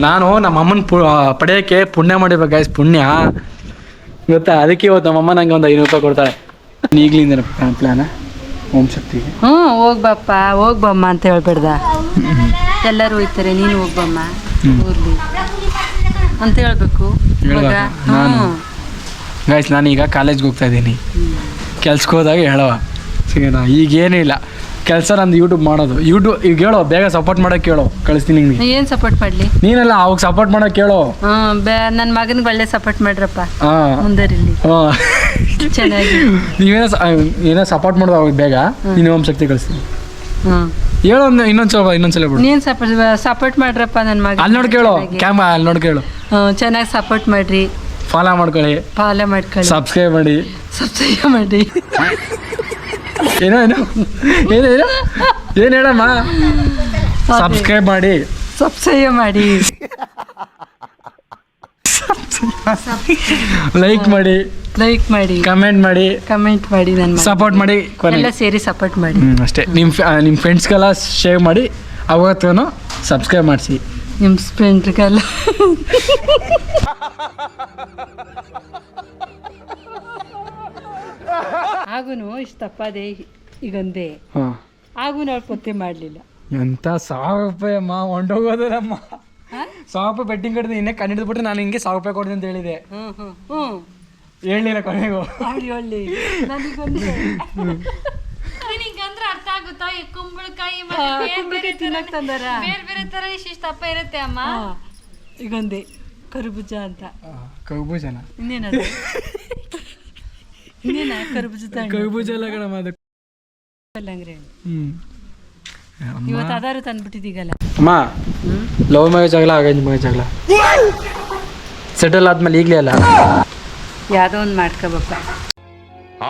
ನಾನು ನಮ್ಮ ಅಮ್ಮನ ಪಡೆಯೋಕ್ಕೆ ಪುಣ್ಯ ಮಾಡಿರ್ಬೇಕು ಗೈಸ್, ಪುಣ್ಯ ಗೊತ್ತಾ. ಅದಕ್ಕೆ ಇವತ್ತು ನಮ್ಮಮ್ಮ ನಂಗೆ ಒಂದು 500 ರೂಪಾಯಿ ಕೊಡ್ತಾಳೆ. ಈಗಲಿಂದ ಪ್ಲಾನ ಓಂ ಶಕ್ತಿಗೆ. ಹೋಗ್ಬಪ್ಪ ಹೋಗ್ಬಮ್ಮ ಅಂತ ಹೇಳ್ಬೇಡ್ದ. ಎಲ್ಲರೂ ಹೋಗ್ತಾರೆ, ನೀನು ಹೋಗ್ಬಮ್ಮ ಊರ್ಲಿ ಅಂತ ಹೇಳ್ಬೇಕು. ಗೈಸ್ ನಾನೀಗ ಕಾಲೇಜ್ಗೆ ಹೋಗ್ತಾ ಇದ್ದೀನಿ. ಕೆಲ್ಸಕ್ಕೆ ಹೋದಾಗ ಹೇಳವ ಸಿಗೋಣ. ಈಗೇನೂ ಇಲ್ಲ ಕೆಲಸ, ನಂದು ಯೂಟ್ಯೂಬ್ ಮಾಡೋದು. ಈಗ ಹೇಳೋ, ಬೇಗ ಸಪೋರ್ಟ್ ಮಾಡೋಕೆ ಹೇಳೋ, ಕಳಿಸ್ತೀನಿ ನಿಂಗೆ. ಏನು ಸಪೋರ್ಟ್ ಮಾಡಲಿ? ನೀನಲ್ಲ ಅವಾಗ ಸಪೋರ್ಟ್ ಮಾಡೋಕೆ ಹೇಳೋ. ನನ್ನ ಮಗನಿಗೆ ಒಳ್ಳೆ ಸಪೋರ್ಟ್ ಮಾಡ್ರಪ್ಪ, ಮುಂದರಿಲ್ಲಿ ಚೆನ್ನಾಗಿ. ಏನೋ ಸಪೋರ್ಟ್ ಮಾಡೋದು ಅವಾಗ ಬೇಗ. ನೀನು ಓಂ ಶಕ್ತಿ ಕಳಿಸ್ತೀನಿ ಹೇಳೋ. ಇನ್ನೊಂದ್ಸಲ ಬಿಡು. ನೀನು ಸಪೋರ್ಟ್ ಮಾಡ್ರಪ್ಪ ನನ್ನ ಮಗ. ಅಲ್ಲಿ ನೋಡಿ ಕೇಳೋ, ಕ್ಯಾಮ್ರಾ ಅಲ್ಲಿ ನೋಡಿ ಕೇಳು. ಚೆನ್ನಾಗಿ ಸಪೋರ್ಟ್ ಮಾಡ್ರಿ, ಫಾಲೋ ಮಾಡ್ಕೊಳ್ಳಿ, ಸಬ್ಸ್ಕ್ರೈಬ್ ಮಾಡಿ. ಏನೋ ಏನು ಹೇಳಮ್ಮ? ಸಬ್ಸ್ಕ್ರೈಬ್ ಮಾಡಿ, ಲೈಕ್ ಮಾಡಿ, ಕಮೆಂಟ್ ಮಾಡಿ, ನನ್ನ ಸಪೋರ್ಟ್ ಮಾಡಿ, ಎಲ್ಲ ಸೇರಿ ಸಪೋರ್ಟ್ ಮಾಡಿ. ಅಷ್ಟೇ. ನಿಮ್ಮ ಫ್ರೆಂಡ್ಸ್ಗೆಲ್ಲ ಶೇರ್ ಮಾಡಿ, ಅವತ್ತೂ ಸಬ್ಸ್ಕ್ರೈಬ್ ಮಾಡಿಸಿ. ನಿಮ್ಮ ಫ್ರೆಂಡ್ಗೆಲ್ಲ ಆಗುನು ಇಷ್ಟು ತಪ್ಪದೆ ಈಗೊಂದೇ ಆಗುನು ಅವ್ರು ಪತ್ತೆ ಮಾಡಲಿಲ್ಲ. ಎಂತ 1000 ರೂಪಾಯಿ ಅಮ್ಮ ಹೊಂಡೋಗೋದಮ್ಮ. 1000 ರೂಪಾಯಿ ಬೆಟ್ಟಿಂಗ್ ಕಟ್ಟಿದೆ. ಇನ್ನೇ ಕಂಡು ಬಿಟ್ರೆ ನಾನು ಹಿಂಗೆ 1000 ರೂಪಾಯಿ ಕೊಡ್ತೀನಿ ಅಂತ ಹೇಳಿದೆ. ಹೇಳಲಿಲ್ಲ ಕೊನೆಗೂ. ನಿನಗಂದ್ರೆ ಅರ್ಥ ಆಗುತ್ತಾ? ಈ ಕುಂಬಳಕಾಯಿ ಬೇರೆ ಬೇರೆ ತರ ಇಷ್ಟಪ್ಪ ಇರುತ್ತೆ ಅಮ್ಮ. ಈಗೊಂದೇ ಕರ್ಬೂಜ ಅಂತ. ಕರ್ಬೂಜನ ಇನ್ನೇನದು? ಕರ್ಬೂಜ ಎಲ್ಲ ಕಣಮ್ಮ, ಅದು ಕಲ್ಲಂಗ್ರಿ. ಇವತ್ತು ಅದಾರು ತಂದ್ಬಿಟ್ಟಿದ್ದೀಗಲ್ಲ ಅಮ್ಮ. ಲವ್ ಮ್ಯಾರೇಜ್ ಆಗಲ್ಲ, ಅರೇಂಜ್ ಮ್ಯಾರೇಜ್ ಆಗಲ್ಲ, ಸೆಟಲ್ ಆದ್ಮೇಲೆ ಈಗಲೇ ಅಲ್ಲ ಯಾವುದೋ ಒಂದು ಮಾಡ್ಕೋಬಪ್ಪ.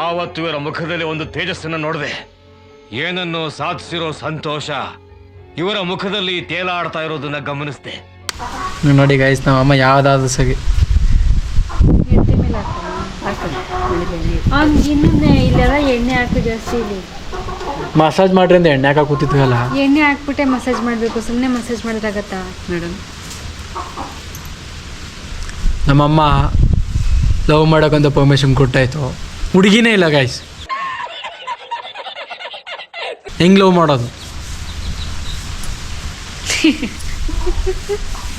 ಆವತ್ತು ಇವರ ಮುಖದಲ್ಲಿ ಒಂದು ತೇಜಸ್ಸನ್ನು ನೋಡಿದೆ. ಏನನ್ನು ಸಾಧಿಸಿರೋ ಸಂತೋಷ ಇವರ ಮುಖದಲ್ಲಿ ತೇಲಾಡ್ತಾ ಇರೋದನ್ನ ಗಮನಿಸಿದೆ. ನೋಡಿ ಗೈಸ್, ನಮ್ಮ ಅಮ್ಮ ಯಾವ್ದಾದ್ರು ಸರಿ ಇಲ್ಲೆಲ್ಲ ಎಣ್ಣೆ ಹಾಕು ಜಾಸ್ತಿ. ಇಲ್ಲಿ ಮಸಾಜ್ ಮಾಡ್ರಿ ಅಂತ ಎಣ್ಣೆ ಹಾಕಿ ಕೂತಿದ್ವಲ್ಲ. ಎಣ್ಣೆ ಹಾಕ್ಬಿಟ್ಟೆ ಮಸಾಜ್ ಮಾಡಬೇಕು, ಸುಮ್ಮನೆ ಮಸಾಜ್ ಮಾಡೋದಾಗತ್ತಾ ಮೇಡಮ್? ನಮ್ಮಮ್ಮ ಲವ್ ಮಾಡೋಕ್ಕಂತ ಪರ್ಮಿಷನ್ ಕೊಟ್ಟಾಯ್ತು. ಹುಡುಗಿನೇ ಇಲ್ಲ ಗೈಸ್, ಹೆಂಗೆ ಲವ್ ಮಾಡೋದು?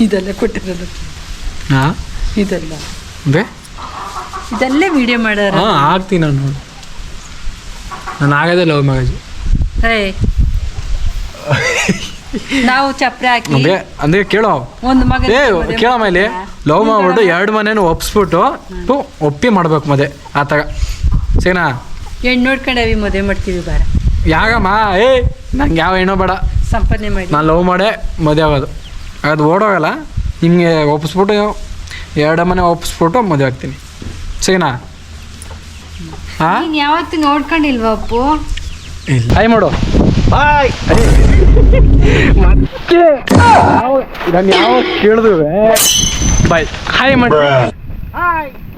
ಇದೆಲ್ಲ ಕೊಟ್ಟಿರೋದು. ಹಾಂ, ಇದೆಲ್ಲ ಬೇ ಇದೆಲ್ಲೇ ವಿಡಿಯೋ ಮಾಡ್ಯಾರ. ಆಗ್ತೀನಿ ನಾನು. ನಾನು ಆಗದೆ ಲವ್ ಮ್ಯಾರೇಜ್. ನಾವು ಚಪ್ರೆ ಹಾಕಿ ಅಂದ್ರೆ ಕೇಳೋ, ಒಂದು ಮಗ ಕೇಳಮ್ಮ, ಇಲ್ಲಿ ಲವ್ ಮಾಡ್ಬಿಟ್ಟು 2 ಮನೇನು ಒಪ್ಸ್ಬಿಟ್ಟು ಒಪ್ಪಿ ಮಾಡ್ಬೇಕು ಮದುವೆ ಆ ಥರ ಸರಿನಾ? ಹೆಣ್ಣು ನೋಡ್ಕೊಂಡವಿ ಮದುವೆ ಮಾಡ್ತೀವಿ ಬಾರ. ಯಾಗಮ್ಮ? ನಂಗೆ ಯಾವ ಹೆಣ್ಣು ಬೇಡ, ಸಂಪಾದನೆ ಮಾಡಿ ನಾನು ಲವ್ ಮಾಡೇ ಮದುವೆ ಆಗೋದು. ಅದು ಓಡೋಗಲ್ಲ. ನಿಮಗೆ ಒಪ್ಪಿಸ್ಬಿಟ್ಟು 2 ಮನೆ ಒಪ್ಪಿಸ್ಬಿಟ್ಟು ಮದುವೆ ಆಗ್ತೀನಿ ಸರಿನಾ? ನೀನ್ ಯಾವತ್ತು ನೋಡ್ಕೊಂಡಿಲ್ವಾ ಅಪ್ಪು? ಇಲ್ಲ. ಹಾಯ್ ಮಾಡು. ಬಾಯ್. ಮತ್ತೆ ನಾನು ಯಾವ ಕೇಳಿದ್ವಿ ಬಾಯ್ ಹಾಯ್ ಮಾಡಿ.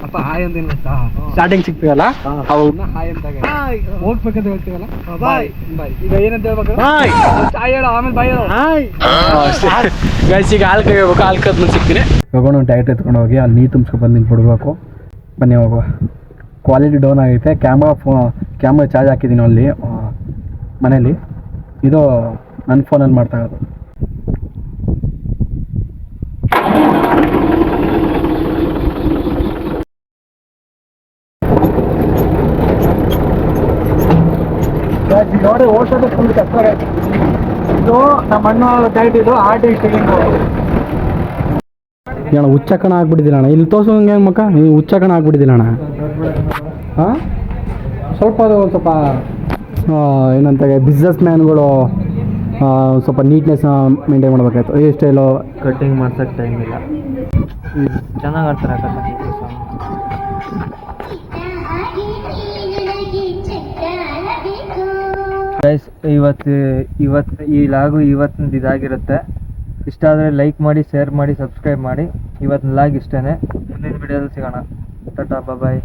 ಅಪ್ಪ ಹಾಯ್ ಅಂತ ಗೊತ್ತಾ? ಸ್ಟಾರ್ಟಿಂಗ್ ಸಿಗ್ತೀವಲ್ಲ ಅವ್ರನ್ನ ಹಾಯ್ ಅಂತ ಹೋಗ್ಬೇಕಂತ ಹೇಳ್ತೀವಲ್ಲ, ಬಾಯ್ ಬಾಯ್. ಈಗ ಏನಂತ ಹೇಳ್ಬೇಕು? ಬಾಯ್ ಹಾಯ್ ಹೇಳೋ, ಆಮೇಲೆ ಬಾಯ್ ಹೇಳೋ. ಹಾಯ್. ಗೈಸ್ ಈಗ ಹಾಲು ಕೈಬೇಕು, ಹಾಲು ಕದ್ಮೇಲೆ ಸಿಗ್ತೀನಿ. ತಗೊಂಡು ಡೈರೆಕ್ಟ್ ಎತ್ಕೊಂಡು ಹೋಗಿ ಅಲ್ಲಿ ನೀರು ತುಂಬಿಸ್ಕೊಂಡು ಬಂದು ನಿಂತು ಬಿಡ್ಬೇಕು. ಬನ್ನಿ ಹೋಗುವ. ಕ್ವಾಲಿಟಿ ಡೌನ್ ಆಗೈತೆ. ಕ್ಯಾಮ್ರಾ ಚಾರ್ಜ್ ಹಾಕಿದ್ದೀನಿ ಅಲ್ಲಿ ಮನೇಲಿ. ಇದು ನನ್ನ ಫೋನಲ್ಲಿ ಮಾಡ್ತಾ ಇರೋದು. ನೋಡಿ ಓಡ್ಸೋದು ಫುಲ್ ಕಷ್ಟ ಆಗೈತೆ. ಇದು ನಮ್ಮ ಅಣ್ಣ ಡೈಟ್, ಇದು ಆರ್ಟಿಸ್ಟಿಂಗ್ ಅಣ್ಣ. ಹುಚ್ಚಕಣ ಆಗ್ಬಿಟ್ಟಿದ್ದಿಲ್ಲ ಅಣ್ಣ. ಇಲ್ಲಿ ತೋರ್ಸೋಂಗೆ ಮಕ್ಕ ನೀವು ಹುಚ್ಚಕಣ ಆಗ್ಬಿಟ್ಟಿದ್ದಿಲ್ಲ ಅಣ್ಣ. ಹಾಂ, ಸ್ವಲ್ಪ ಅದು ಸ್ವಲ್ಪ ಏನಂತ ಬಿಸ್ನೆಸ್ ಮ್ಯಾನ್ಗಳು ಸ್ವಲ್ಪ ನೀಟ್ನೆಸ್ ಮೇಂಟೈನ್ ಮಾಡಬೇಕಾಯ್ತು. ಹೇರ್ ಸ್ಟೈಲು ಕಟ್ಟಿಂಗ್ ಮಾಡ್ಸೋಕ್ಕೆ ಟೈಮ್ ಇಲ್ಲ. ಚೆನ್ನಾಗಿ ಆಡ್ತಾರೆ. ಗೈಸ್, ಇವತ್ತು ಈ ಲಾಗು ಇವತ್ತಿನ ಇದಾಗಿರುತ್ತೆ. ಇಷ್ಟ ಆದರೆ ಲೈಕ್ ಮಾಡಿ, ಶೇರ್ ಮಾಡಿ, ಸಬ್ಸ್ಕ್ರೈಬ್ ಮಾಡಿ. ಇವತ್ತಿನ ಲಾಗ್ ಇಷ್ಟೇ. ಮುಂದಿನ ವಿಡಿಯೋದಲ್ಲಿ ಸಿಗೋಣ. ಟಾಟಾ, ಬಾಯ್.